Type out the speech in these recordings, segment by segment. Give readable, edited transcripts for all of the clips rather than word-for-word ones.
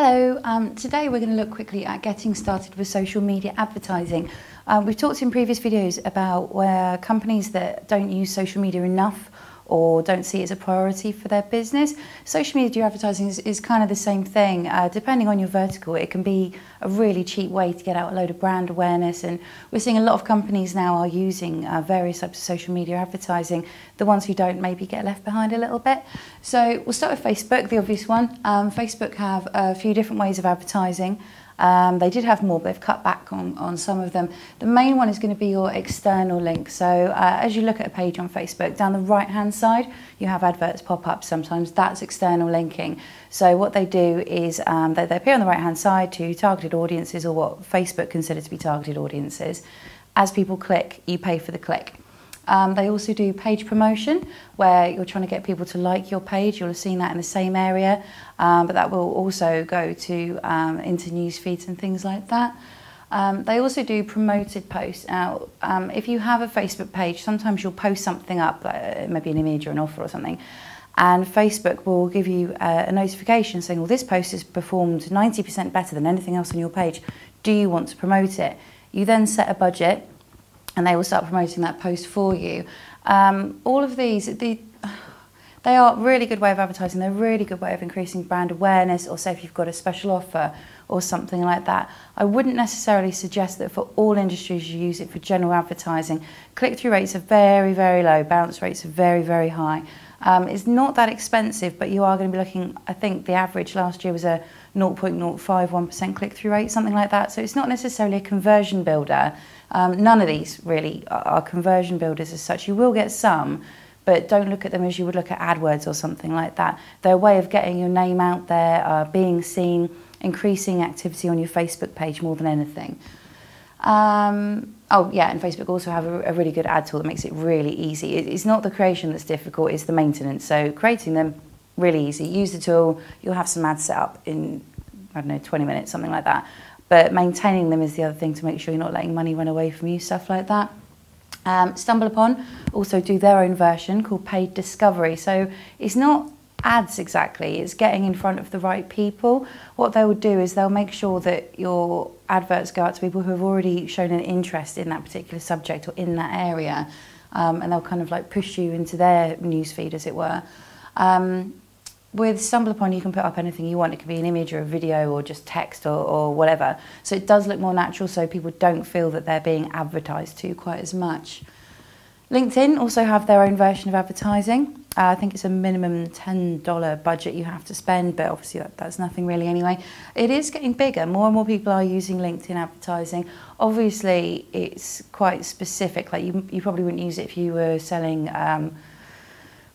Hello, today we're going to look quickly at getting started with social media advertising. We've talked in previous videos about where companies that don't use social media enough or don't see it as a priority for their business. Social media advertising is kind of the same thing. Depending on your vertical, it can be a really cheap way to get out a load of brand awareness, and we're seeing a lot of companies now are using various types of social media advertising. The ones who don't maybe get left behind a little bit. So we'll start with Facebook, the obvious one. Facebook have a few different ways of advertising. They did have more, but they've cut back on some of them. The main one is going to be your external link. So as you look at a page on Facebook, down the right-hand side, you have adverts pop up sometimes. That's external linking. So what they do is they appear on the right-hand side to targeted audiences, or what Facebook consider to be targeted audiences. As people click, you pay for the click. They also do page promotion, where you're trying to get people to like your page. You'll have seen that in the same area, but that will also go to into news feeds and things like that. They also do promoted posts. Now, if you have a Facebook page, sometimes you'll post something up, like maybe an image or an offer or something, and Facebook will give you a notification saying, well, this post has performed 90% better than anything else on your page. Do you want to promote it? You then set a budget, and they will start promoting that post for you. All of these, they are a really good way of advertising. They're a really good way of increasing brand awareness, or say if you've got a special offer or something like that. I wouldn't necessarily suggest that for all industries you use it for general advertising. Click-through rates are very, very low. Bounce rates are very, very high. It's not that expensive, but you are going to be looking, I think the average last year was a 0.051% click-through rate, something like that. So it's not necessarily a conversion builder. None of these really are conversion builders as such. You will get some, but don't look at them as you would look at AdWords or something like that. They're a way of getting your name out there, being seen, increasing activity on your Facebook page more than anything. Oh yeah, and Facebook also have a really good ad tool that makes it really easy. It's not the creation that's difficult, it's the maintenance. So creating them, really easy. Use the tool, you'll have some ads set up in, I don't know, 20 minutes, something like that. But maintaining them is the other thing, to make sure you're not letting money run away from you, stuff like that. StumbleUpon also do their own version called Paid Discovery. So it's not ads exactly, it's getting in front of the right people. What they will do is they'll make sure that your adverts go out to people who have already shown an interest in that particular subject or in that area, and they'll kind of like push you into their newsfeed, as it were. With StumbleUpon, you can put up anything you want. It can be an image or a video or just text or whatever. So it does look more natural, so people don't feel that they're being advertised to quite as much. LinkedIn also have their own version of advertising. I think it's a minimum $10 budget you have to spend, but obviously that's nothing really anyway. It is getting bigger. More and more people are using LinkedIn advertising. Obviously, it's quite specific. Like you probably wouldn't use it if you were selling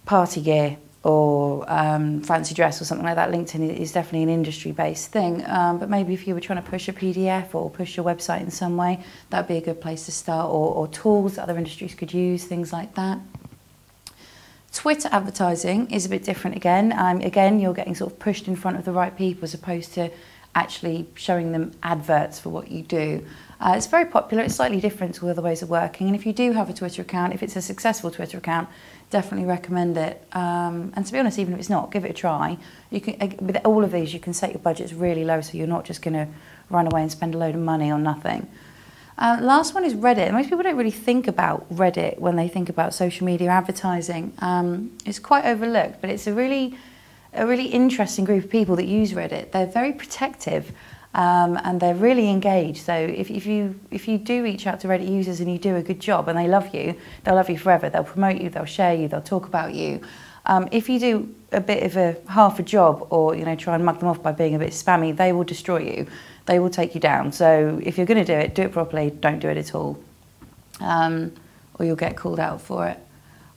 party gear or fancy dress or something like that. LinkedIn is definitely an industry-based thing, but maybe if you were trying to push a PDF or push your website in some way, that'd be a good place to start, or tools that other industries could use, things like that. Twitter advertising is a bit different again. Again, you're getting sort of pushed in front of the right people as opposed to actually showing them adverts for what you do. It's very popular. It's slightly different to other ways of working, and if you do have a Twitter account, if it's a successful Twitter account, definitely recommend it. And to be honest, even if it's not, give it a try. You can, with all of these, you can set your budgets really low, so you're not just going to run away and spend a load of money on nothing. Last one is Reddit. Most people don't really think about Reddit when they think about social media advertising. It's quite overlooked, but it's a really interesting group of people that use Reddit. They're very protective. And they're really engaged. So if you do reach out to Reddit users and you do a good job and they love you, they'll love you forever. They'll promote you, they'll share you, they'll talk about you. If you do a bit of a half a job, or try and mug them off by being a bit spammy, they will destroy you. They will take you down. So if you're going to do it properly. Don't do it at all, or you'll get called out for it.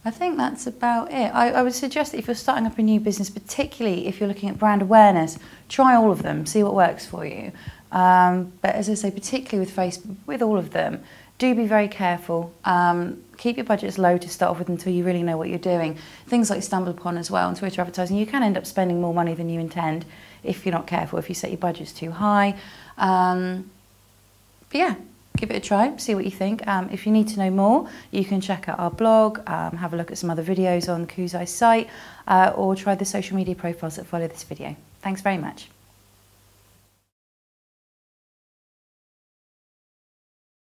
I think that's about it. I would suggest that if you're starting up a new business, particularly if you're looking at brand awareness, try all of them, see what works for you. But as I say, particularly with Facebook, with all of them, do be very careful. Keep your budgets low to start off with until you really know what you're doing. Things like StumbleUpon as well and Twitter advertising, you can end up spending more money than you intend if you're not careful, if you set your budgets too high. But yeah. Give it a try, see what you think. If you need to know more, you can check out our blog, have a look at some other videos on Koozai's site, or try the social media profiles that follow this video. Thanks very much.